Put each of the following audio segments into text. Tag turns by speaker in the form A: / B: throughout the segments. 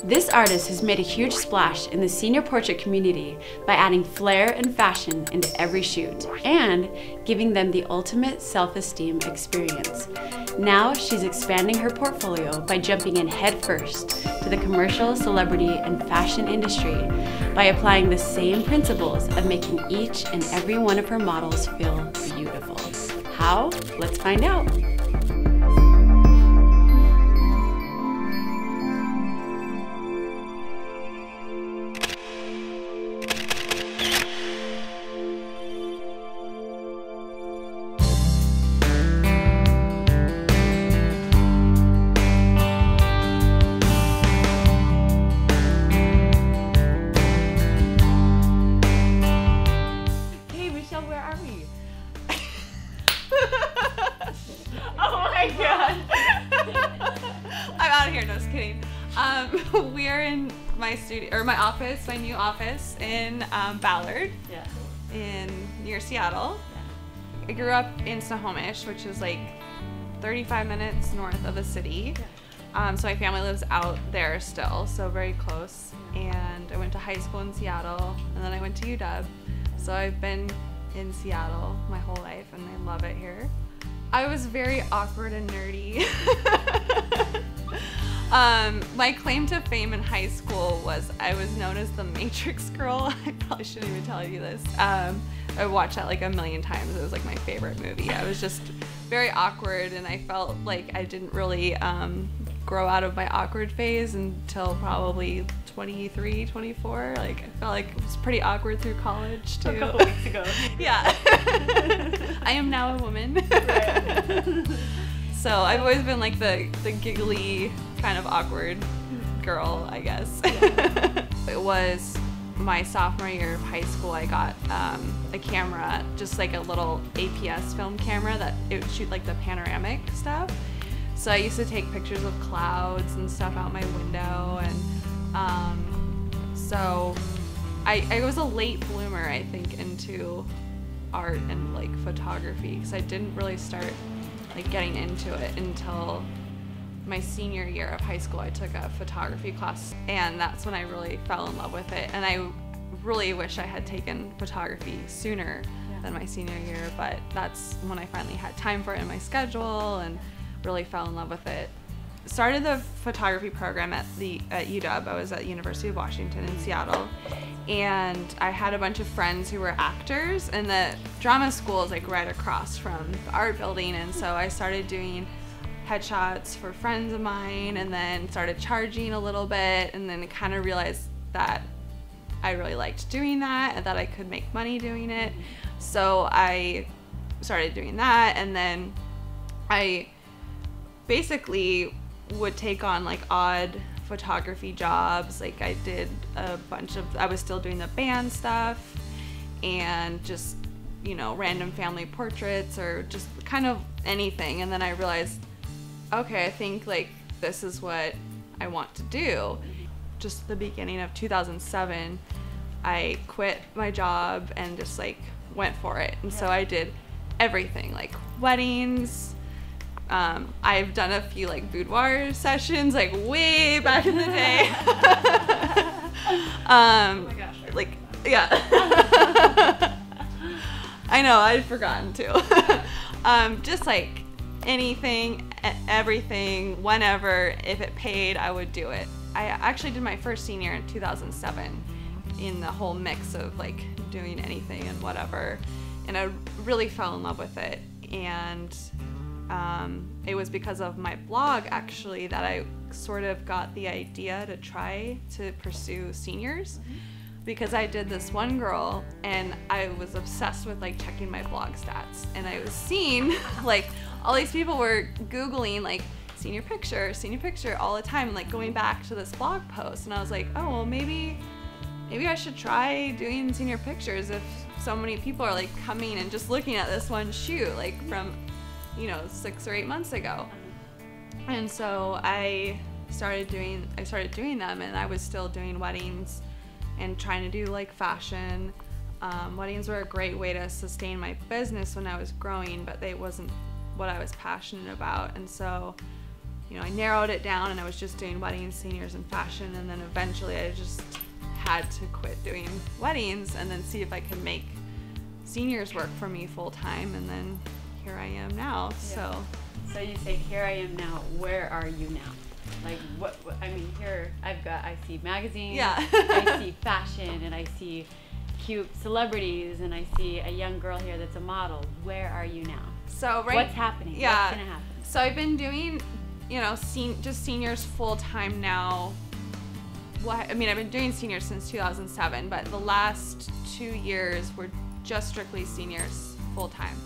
A: This artist has made a huge splash in the senior portrait community by adding flair and fashion into every shoot and giving them the ultimate self-esteem experience. Now she's expanding her portfolio by jumping in headfirst to the commercial, celebrity, and fashion industry by applying the same principles of making each and every one of her models feel beautiful. How? Let's find out.
B: I'm out of here, no, just kidding. We're in my studio, or my office, my new office in Ballard, near Seattle. I grew up in Snohomish, which is like 35 minutes north of the city. So my family lives out there still, so very close. And I went to high school in Seattle, and then I went to UW. So I've been in Seattle my whole life, and I love it here. I was very awkward and nerdy. My claim to fame in high school was I was known as the Matrix girl. I probably shouldn't even tell you this. I watched that like a million times. It was like my favorite movie. I was just very awkward, and I felt like I didn't really grow out of my awkward phase until probably 23, 24. Like I felt like it was pretty awkward through college too.
A: A couple weeks ago.
B: Yeah. I am now a woman. So I've always been like the giggly, kind of awkward girl, I guess. It was my sophomore year of high school. I got a camera, just like a little APS film camera that it would shoot like the panoramic stuff. So I used to take pictures of clouds and stuff out my window, and so I was a late bloomer, I think, into art and like photography, because I didn't really start like getting into it until my senior year of high school. I took a photography class, and that's when I really fell in love with it. And I really wish I had taken photography sooner than my senior year, but that's when I finally had time for it in my schedule and really fell in love with it. Started the photography program at UW. I was at University of Washington in Seattle, and I had a bunch of friends who were actors, and the drama school is like right across from the art building, and so I started doing headshots for friends of mine, and then started charging a little bit, and then kind of realized that I really liked doing that and that I could make money doing it. So I started doing that, and then I basically would take on like odd photography jobs. Like I did a bunch of, I was still doing the band stuff and just, you know, random family portraits or just kind of anything. And then I realized, okay, I think like this is what I want to do. Just the beginning of 2007, I quit my job and just like went for it. And so I did everything, like weddings. I've done a few like boudoir sessions, like way back in the day.
A: Oh my gosh.
B: Like, yeah. I know, I'd forgotten too. Just like anything, everything, whenever, if it paid, I would do it. I actually did my first senior in 2007 in the whole mix of like doing anything and whatever. And I really fell in love with it. And it was because of my blog actually that I sort of got the idea to try to pursue seniors, because I did this one girl and I was obsessed with like checking my blog stats, and I was seeing like all these people were Googling like senior picture all the time, and like going back to this blog post, and I was like, oh well, maybe I should try doing senior pictures if so many people are like coming and just looking at this one shoot like from, you know, 6 or 8 months ago. And so I started doing them, and I was still doing weddings and trying to do like fashion. Weddings were a great way to sustain my business when I was growing, but they wasn't what I was passionate about. And so I narrowed it down and I was just doing weddings, seniors, and fashion, and then eventually I just had to quit doing weddings and then see if I could make seniors work for me full time, and then here I am now.
A: Yeah. So you say, here I am now. Where are you now? Like what I mean, here I see magazines,
B: yeah.
A: I see fashion, and I see cute celebrities, and I see a young girl here that's a model. Where are you now?
B: So
A: what's happening?
B: Yeah.
A: What's gonna happen?
B: So I've been doing, just seniors full time now. I've been doing seniors since 2007, but the last 2 years were just strictly seniors full time.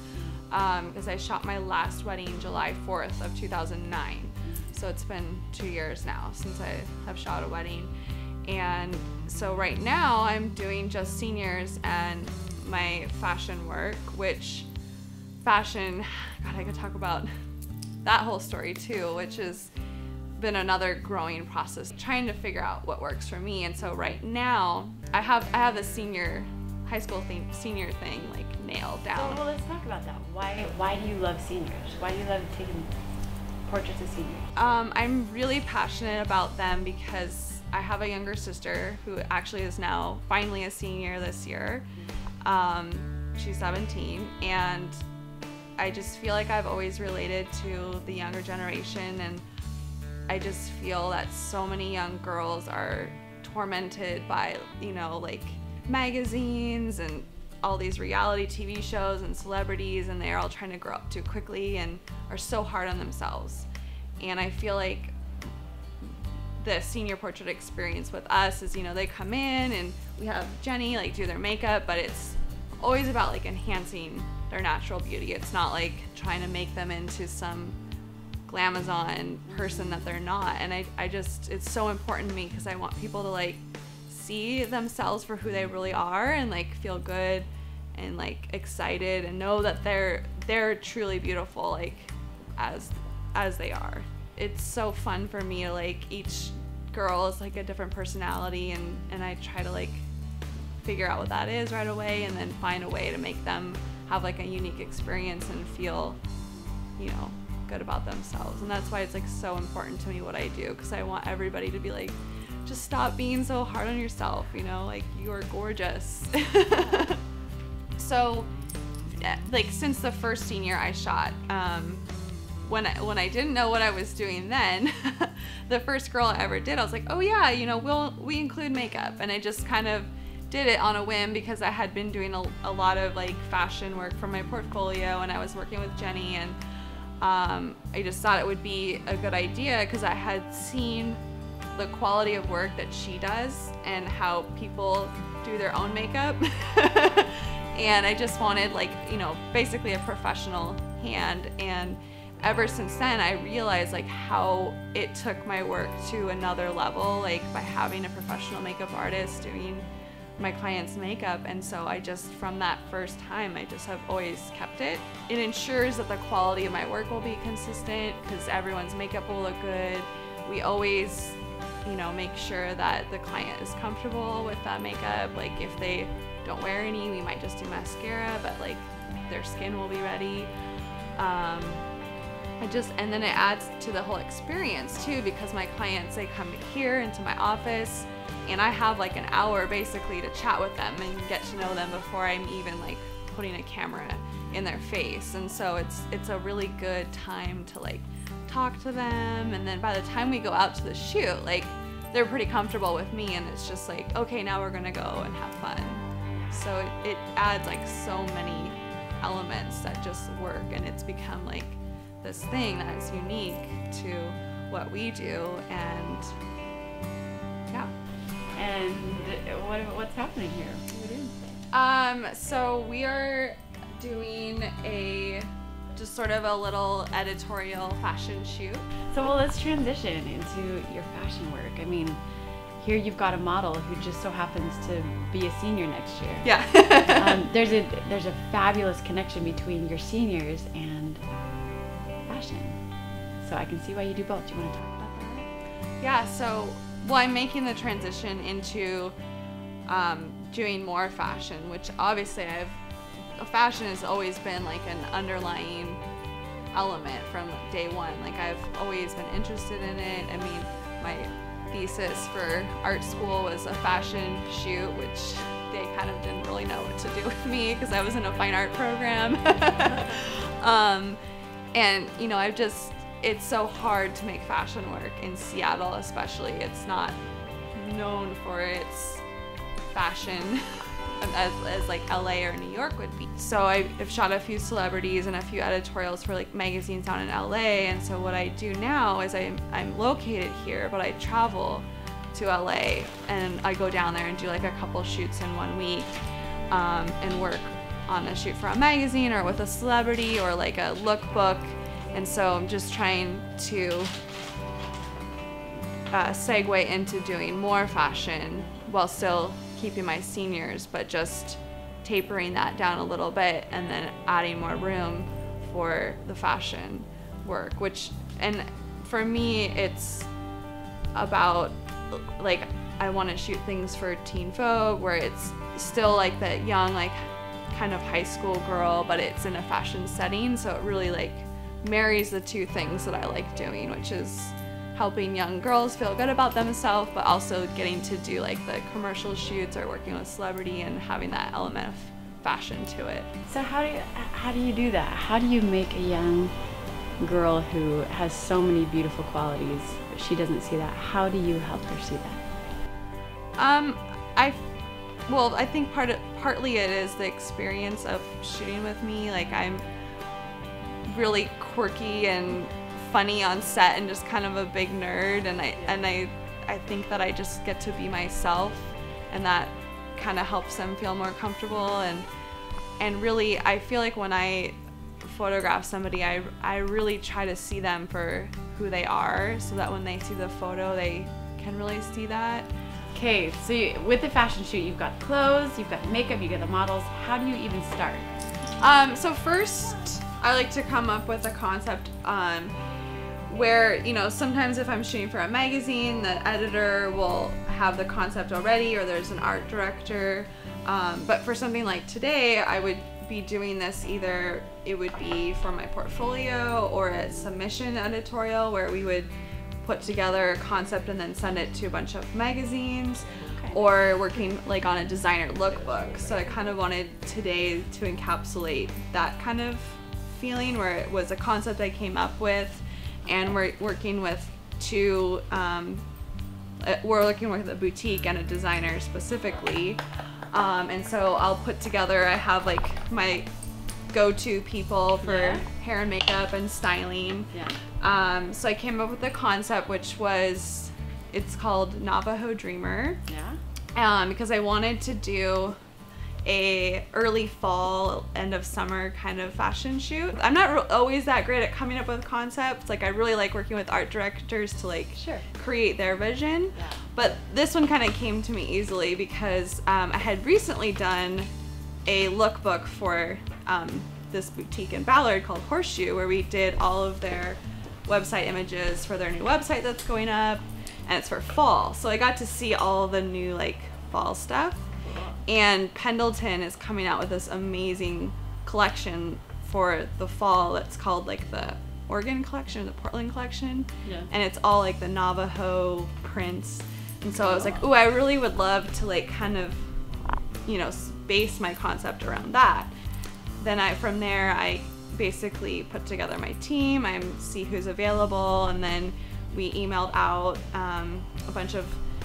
B: Because I shot my last wedding July 4th of 2009. So it's been 2 years now since I have shot a wedding. And so right now I'm doing just seniors and my fashion work, which fashion, God, I could talk about that whole story too, which has been another growing process, trying to figure out what works for me. And so right now I have the high school senior thing like nailed down.
A: So, well, let's talk about that. Why do you love seniors? Why do you love taking portraits of seniors?
B: I'm really passionate about them because I have a younger sister who actually is now finally a senior this year. She's 17, and I just feel like I've always related to the younger generation, and I just feel that so many young girls are tormented by, like magazines and all these reality TV shows and celebrities, and they're all trying to grow up too quickly and are so hard on themselves. And I feel like the senior portrait experience with us is, they come in and we have Jenny like do their makeup, but it's always about like enhancing their natural beauty. It's not like trying to make them into some glamazon person that they're not. And I just, it's so important to me because I want people to like see themselves for who they really are and like feel good and like excited and know that they're truly beautiful like as they are. It's so fun for me to like, each girl is like a different personality, and I try to like figure out what that is right away and then find a way to make them have like a unique experience and feel, good about themselves. And that's why it's like so important to me what I do, because I want everybody to be like, just stop being so hard on yourself, like you're gorgeous. So like since the first senior I shot, when I didn't know what I was doing then, the first girl I ever did, I was like, oh yeah, we include makeup. And I just kind of did it on a whim because I had been doing a lot of like fashion work for my portfolio, and I was working with Jenny, and I just thought it would be a good idea because I had seen the quality of work that she does and how people do their own makeup. And I just wanted like, basically a professional hand. And ever since then, I realized like how it took my work to another level, like by having a professional makeup artist doing my clients' makeup. And so I just, from that first time, I just have always kept it. It ensures that the quality of my work will be consistent because everyone's makeup will look good. We always, make sure that the client is comfortable with that makeup. Like if they don't wear any, we might just do mascara, but like their skin will be ready. And then it adds to the whole experience too, because my clients, they come here into my office and I have like an hour basically to chat with them and get to know them before I'm even like putting a camera in their face. And so it's a really good time to like talk to them. And then by the time we go out to the shoot, like they're pretty comfortable with me, and it's just like, okay, now we're gonna go and have fun. So it adds like so many elements that just work, and it's become like this thing that's unique to what we do. And yeah.
A: And what's happening here? What are we doing?
B: So we are doing just sort of a little editorial fashion shoot.
A: So well, let's transition into your fashion work. I mean, here you've got a model who just so happens to be a senior next year.
B: Yeah.
A: There's a fabulous connection between your seniors and fashion. So I can see why you do both. Do you want to talk about that?
B: Yeah, so I'm making the transition into doing more fashion, which obviously fashion has always been like an underlying element from day one. Like I've always been interested in it. I mean, my thesis for art school was a fashion shoot, which they kind of didn't really know what to do with me because I was in a fine art program. And you know, it's so hard to make fashion work in Seattle, especially. It's not known for its fashion as like LA or New York would be. So I've shot a few celebrities and a few editorials for like magazines down in LA, and so what I do now is I'm located here, but I travel to LA and I go down there and do like a couple shoots in 1 week, and work on a shoot for a magazine or with a celebrity or like a lookbook. And so I'm just trying to segue into doing more fashion while still keeping my seniors, but just tapering that down a little bit and then adding more room for the fashion work, and for me it's about like I want to shoot things for Teen Vogue where it's still like that young, like kind of high school girl, but it's in a fashion setting, so it really like marries the two things that I like doing, which is helping young girls feel good about themselves, but also getting to do like the commercial shoots or working with celebrity and having that element of fashion to it.
A: So how do you do that? How do you make a young girl who has so many beautiful qualities, but she doesn't see that? How do you help her see that?
B: I think partly it is the experience of shooting with me. Like I'm really quirky and funny on set and just kind of a big nerd, and I think that I just get to be myself, and that kind of helps them feel more comfortable, and really I feel like when I photograph somebody, I really try to see them for who they are, so that when they see the photo they can really see that.
A: Okay, so with the fashion shoot, you've got clothes, you've got makeup, you got the models. How do you even start?
B: So first I like to come up with a concept where, you know, sometimes if I'm shooting for a magazine, the editor will have the concept already, or there's an art director. But for something like today, I would be doing this either it would be for my portfolio or a submission editorial where we would put together a concept and then send it to a bunch of magazines, or working like on a designer lookbook. So I kind of wanted today to encapsulate that kind of feeling where it was a concept I came up with, and we're working with we're working with a boutique and a designer specifically, and so I'll put together, I have like my go-to people for hair and makeup and styling. So I came up with a concept which was, it's called Navajo Dreamer, because I wanted to do a early fall, end of summer kind of fashion shoot. I'm not always that great at coming up with concepts. Like I really like working with art directors to like create their vision. But this one kind of came to me easily because I had recently done a lookbook for this boutique in Ballard called Horseshoe, where we did all of their website images for their new website that's going up, and it's for fall. So I got to see all the new like fall stuff. And Pendleton is coming out with this amazing collection for the fall. It's called like the Oregon collection, the Portland collection, and it's all like the Navajo prints. And so I was like, ooh, I really would love to like kind of, you know, base my concept around that. Then from there I basically put together my team, I see who's available, and then we emailed out a bunch of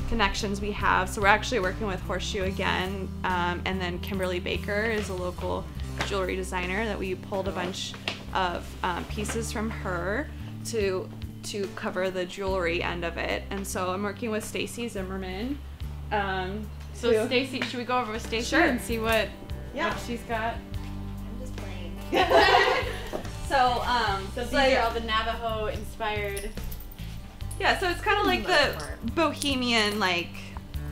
B: connections we have. So we're actually working with Horseshoe again, and then Kimberly Baker is a local jewelry designer that we pulled a bunch of pieces from her to cover the jewelry end of it. And so I'm working with Stacy Zimmerman.
A: So Stacy, should we go over with Stacy and see what she's got?
C: I'm just playing.
B: So
A: these are all the Navajo inspired.
B: Yeah, so it's kind of like the bohemian, like,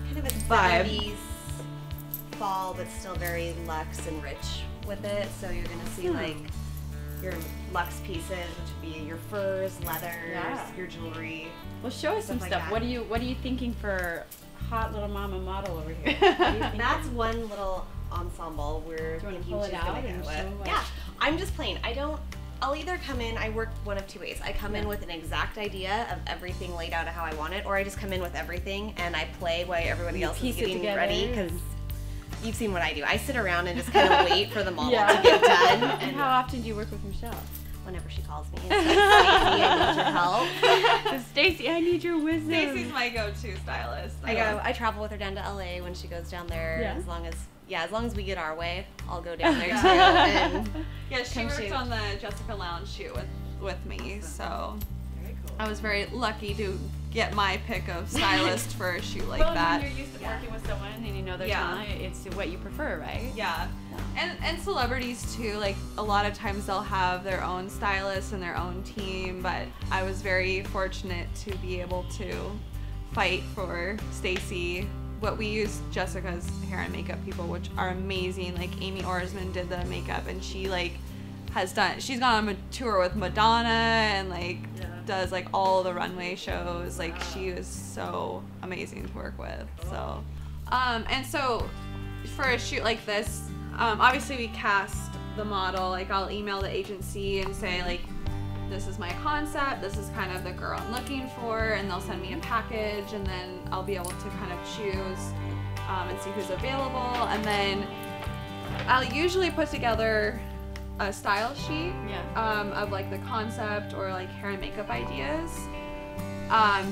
C: kind of a
B: vibe.
C: 70s fall, but still very luxe and rich with it. So you're gonna see like your luxe pieces, which would be your furs, leathers, your jewelry.
A: Well, show us some
C: like
A: stuff.
C: that.
A: What are you thinking for hot little mama model over here?
C: That's one little ensemble we're thinking
A: pull it
C: she's
A: out
C: gonna
A: and
C: go
A: show
C: with.
A: what-
C: Yeah, I'm just playing. I don't I'll either come in, I work one of two ways. I come in with an exact idea of everything laid out how I want it, or I just come in with everything and I play while everybody else is getting ready, because you've seen what I do. I sit around and just kind of wait for the model to get done.
A: And how often do you work with Michelle?
C: Whenever she calls me and says, Stacey, I need your help.
A: So Stacey, I need your wisdom.
B: Stacey's my go-to stylist.
C: I travel with her down to LA when she goes down there. As long as we get our way, I'll go down there too. And
B: she worked on the Jessica Lounge shoot with me, so I was very lucky to get my pick of stylist for a shoot like that.
A: When you're used to working with someone and you know their talent, it's what you prefer, right?
B: Yeah. And celebrities too, like a lot of times they'll have their own stylist and their own team, but I was very fortunate to be able to fight for Stacey. What we use Jessica's hair and makeup people, which are amazing. Like Amy Orsman did the makeup, and she she's gone on a tour with Madonna and does like all the runway shows. Like she was so amazing to work with. So and so for a shoot like this, obviously we cast the model. Like I'll email the agency and say like, this is my concept, this is kind of the girl I'm looking for, and they'll send me a package, and then I'll be able to kind of choose and see who's available. And then I'll usually put together a style sheet of like the concept or like hair and makeup ideas.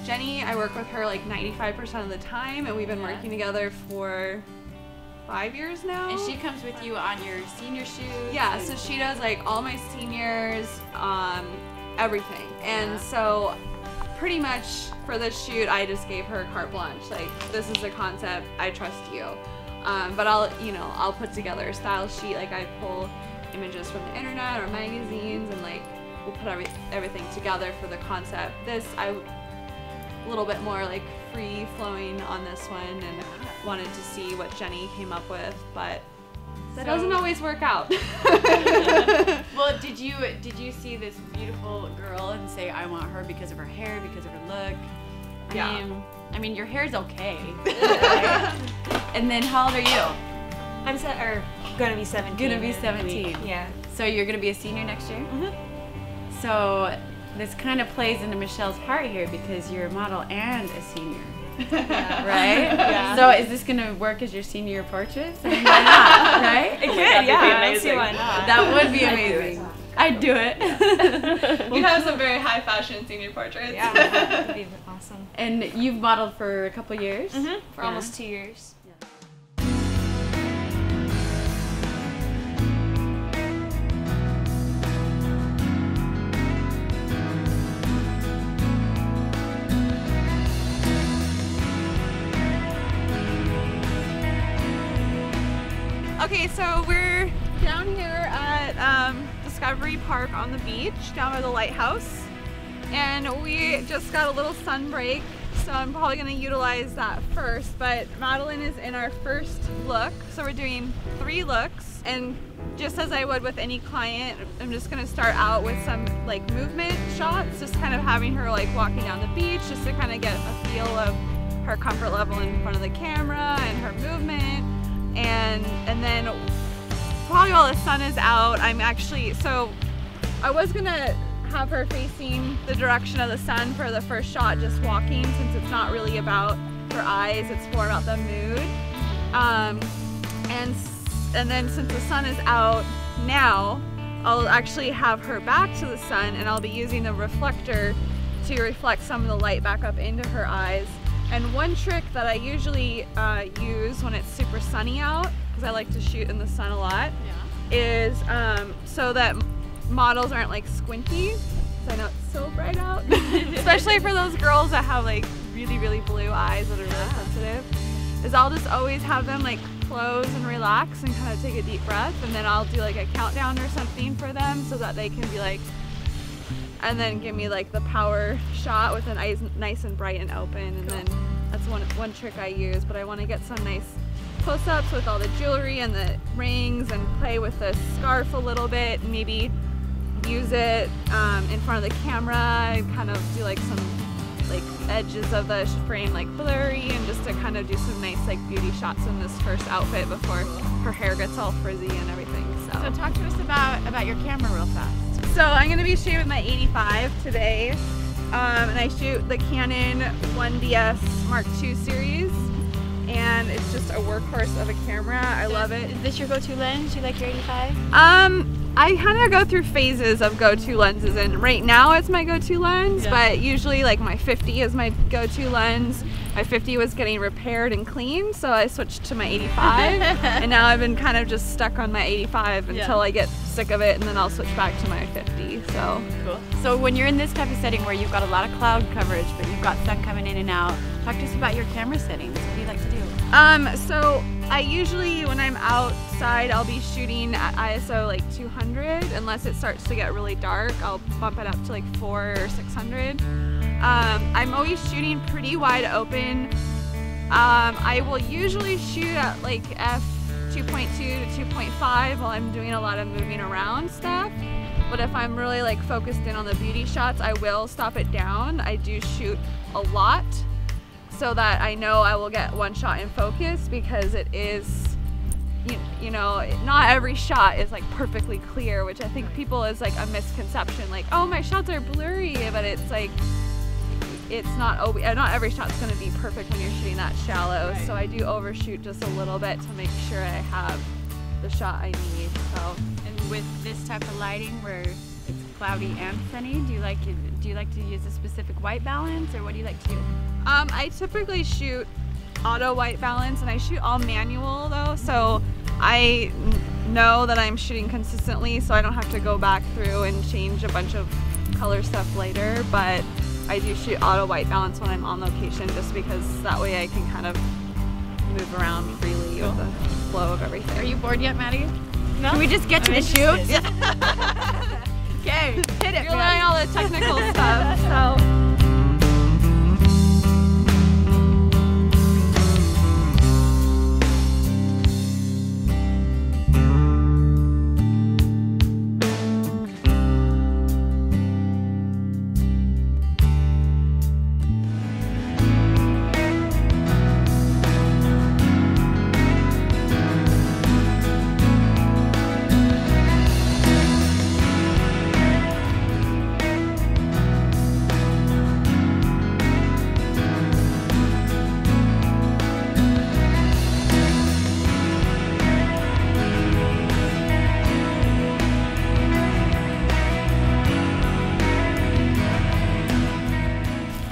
B: Jenny, I work with her like 95% of the time, and we've been working together for 5 years now.
A: And she comes with you on your senior shoots?
B: Yeah, so she does like all my seniors, everything. And so pretty much for this shoot, I just gave her carte blanche. Like, this is the concept, I trust you. But I'll put together a style sheet. Like I pull images from the internet or magazines, and like we'll put everything together for the concept. A little bit more like free flowing on this one, and wanted to see what Jenny came up with, but that doesn't always work out.
A: Well, did you see this beautiful girl and say, I want her because of her hair, because of her look? I mean, your hair's okay. Right? And then how old are you?
C: I'm gonna be 17.
A: Gonna be 17.
C: Yeah.
A: So you're gonna be a senior next year?
C: Mm-hmm.
A: So this kind of plays into Michelle's part here, because you're a model and a senior. Right? Yeah. So is this gonna work as your senior portraits? I mean, why not? Right?
C: It could, I don't see why not.
A: That would be amazing. I'd do it.
B: You'd have some very high fashion senior portraits.
C: Yeah, that would be awesome.
A: And you've modeled for a couple years?
C: Mm-hmm. For almost 2 years.
B: Okay, so we're down here at Discovery Park on the beach, down by the lighthouse, and we just got a little sun break, so I'm probably going to utilize that first. But Madeline is in our first look, so we're doing 3 looks, and just as I would with any client, I'm just going to start out with some like movement shots, just kind of having her like walking down the beach, just to kind of get a feel of her comfort level in front of the camera and her movement. And then probably while the sun is out, so I was gonna have her facing the direction of the sun for the first shot, just walking, since it's not really about her eyes, it's more about the mood. And then since the sun is out now, I'll actually have her back to the sun, and I'll be using the reflector to reflect some of the light back up into her eyes. And one trick that I usually use when it's super sunny out, because I like to shoot in the sun a lot, is so that models aren't like squinty, because I know it's so bright out, especially for those girls that have like really, really blue eyes that are really sensitive, is I'll just always have them like close and relax and kind of take a deep breath, and then I'll do like a countdown or something for them, so that they can be like, and then give me like the power shot with an eyes nice and bright and open. And then that's one trick I use. But I want to get some nice close-ups with all the jewelry and the rings, and play with the scarf a little bit, and maybe use it in front of the camera and kind of do like some like edges of the frame like blurry, and just to kind of do some nice like beauty shots in this first outfit before her hair gets all frizzy and everything. So
A: talk to us about your camera real fast.
B: So I'm gonna be shooting with my 85 today, and I shoot the Canon 1DS Mark II series, and it's just a workhorse of a camera. I love it.
A: Is this your go-to lens? You like your 85?
B: I kind of go through phases of go-to lenses, and right now it's my go-to lens, but usually like my 50 is my go-to lens. My 50 was getting repaired and cleaned, so I switched to my 85, and now I've been kind of just stuck on my 85 until I get sick of it, and then I'll switch back to my 50. So
A: cool. So when you're in this type of setting where you've got a lot of cloud coverage, but you've got sun coming in and out, talk to us about your camera settings. What do you like to do?
B: So I usually, when I'm outside, I'll be shooting at ISO like 200. Unless it starts to get really dark, I'll bump it up to like 400 or 600. I'm always shooting pretty wide open. I will usually shoot at like f2.2 to 2.5 while I'm doing a lot of moving around stuff. But if I'm really like focused in on the beauty shots, I will stop it down. I do shoot a lot, so that I know I will get one shot in focus, because it is, you know, not every shot is like perfectly clear, which I think people is like a misconception, like, oh, my shots are blurry, but it's like, it's not always, not every shot's gonna be perfect when you're shooting that shallow. So I do overshoot just a little bit to make sure I have the shot I need. So,
A: and with this type of lighting where it's cloudy and sunny, do you like to use a specific white balance, or what do you like to do?
B: I typically shoot auto white balance, and I shoot all manual though, so I know that I'm shooting consistently, so I don't have to go back through and change a bunch of color stuff later. But I do shoot auto white balance when I'm on location, just because that way I can kind of move around freely with the flow of everything.
A: Are you bored yet, Maddie?
B: No.
A: Can we just get to the shoot? Okay, hit it.
B: You're learning all the technical stuff, so.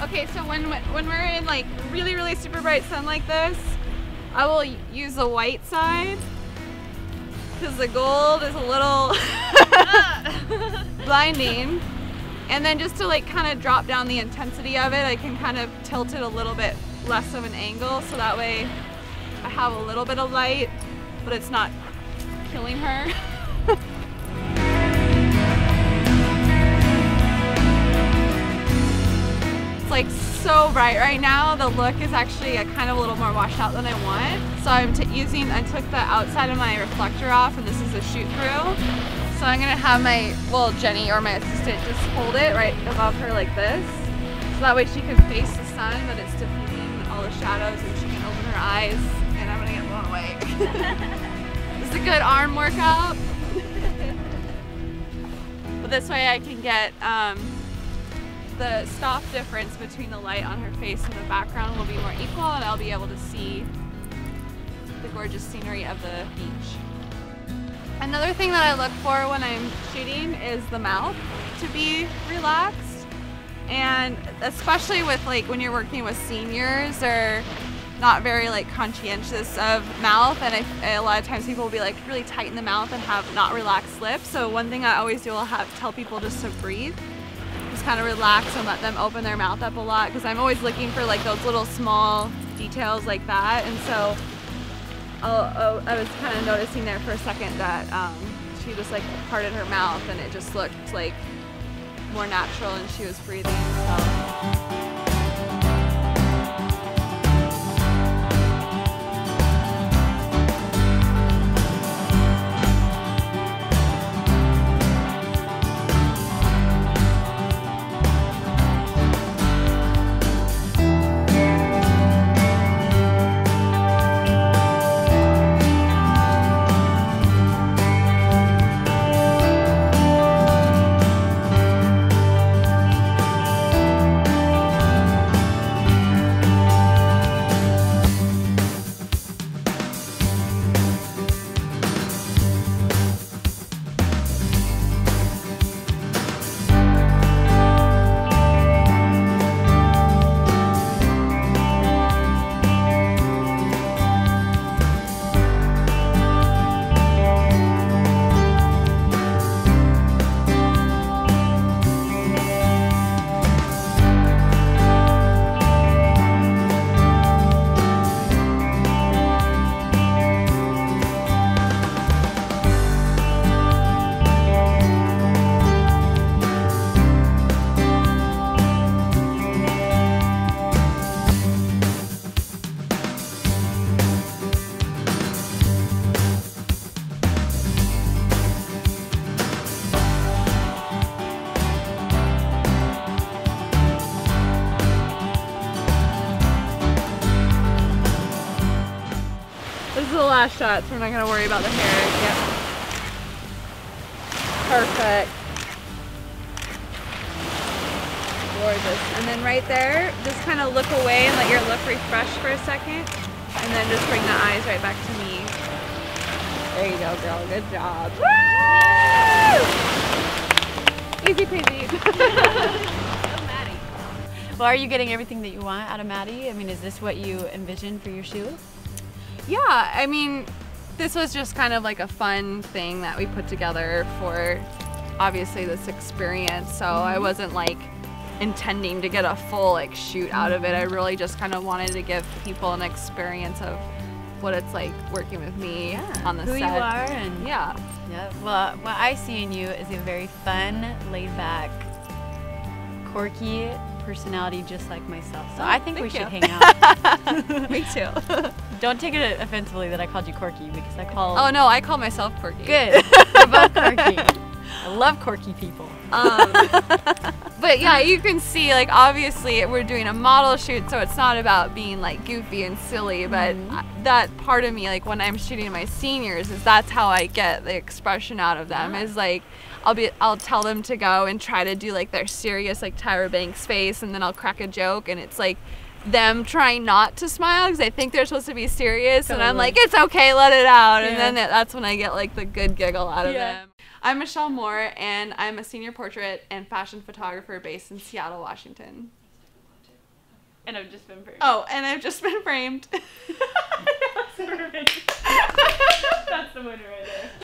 B: Okay, so when we're in like really super bright sun like this, I will use the white side, because the gold is a little blinding. And then just to like kind of drop down the intensity of it, I can kind of tilt it a little bit less of an angle, so that way I have a little bit of light, but it's not killing her. Like so bright right now. The look is actually kind of a little more washed out than I want. So I took the outside of my reflector off, and this is a shoot through. So I'm gonna have Jenny or my assistant just hold it right above her like this. So that way she can face the sun, but it's diffusing all the shadows, and she can open her eyes, and I'm gonna get blown away. This is a good arm workout. But this way I can get the stop difference between the light on her face and the background will be more equal, and I'll be able to see the gorgeous scenery of the beach. Another thing that I look for when I'm shooting is the mouth to be relaxed, and especially with like when you're working with seniors or not very like conscientious of mouth, and a lot of times people will be like really tight in the mouth and have not relaxed lips. So one thing I always do, I'll tell people just to breathe. Just kind of relax and let them open their mouth up a lot, because I'm always looking for like those little small details like that. And so I was kind of noticing there for a second that she just like parted her mouth, and it just looked like more natural, and she was breathing. So. last shot, so we're not gonna worry about the hair. Yep. Perfect. Gorgeous. And then right there, just kind of look away and let your look refresh for a second. And then just bring the eyes right back to me. There you go, girl. Good job. Woo! Easy peasy.
A: Well, are you getting everything that you want out of Maddie? I mean, is this what you envisioned for your shoe?
B: Yeah, I mean, this was just kind of like a fun thing that we put together for obviously this experience. So I wasn't like intending to get a full like shoot out of it. I really just kind of wanted to give people an experience of what it's like working with me on the set.
A: Who you are and
B: yeah.
A: Well, what I see in you is a very fun, laid back, quirky personality just like myself. So I think we should hang out.
B: Me too.
A: Don't take it offensively that I called you quirky because I call...
B: Oh no, I call myself quirky.
A: Good. We're both quirky. I love quirky people.
B: But yeah, you can see like obviously we're doing a model shoot, so it's not about being like goofy and silly, but that part of me, like when I'm shooting my seniors, is that's how I get the expression out of them. Is like I'll tell them to go and try to do like their serious like Tyra Banks face, and then I'll crack a joke, and it's like them trying not to smile because I think they're supposed to be serious, and I'm like, it's okay, let it out, and then that's when I get like the good giggle out of them. I'm Michelle Moore, and I'm a senior portrait and fashion photographer based in Seattle, Washington.
A: And I've just been framed.
B: Oh, and I've just been framed.
A: That's perfect. That's the winner right there.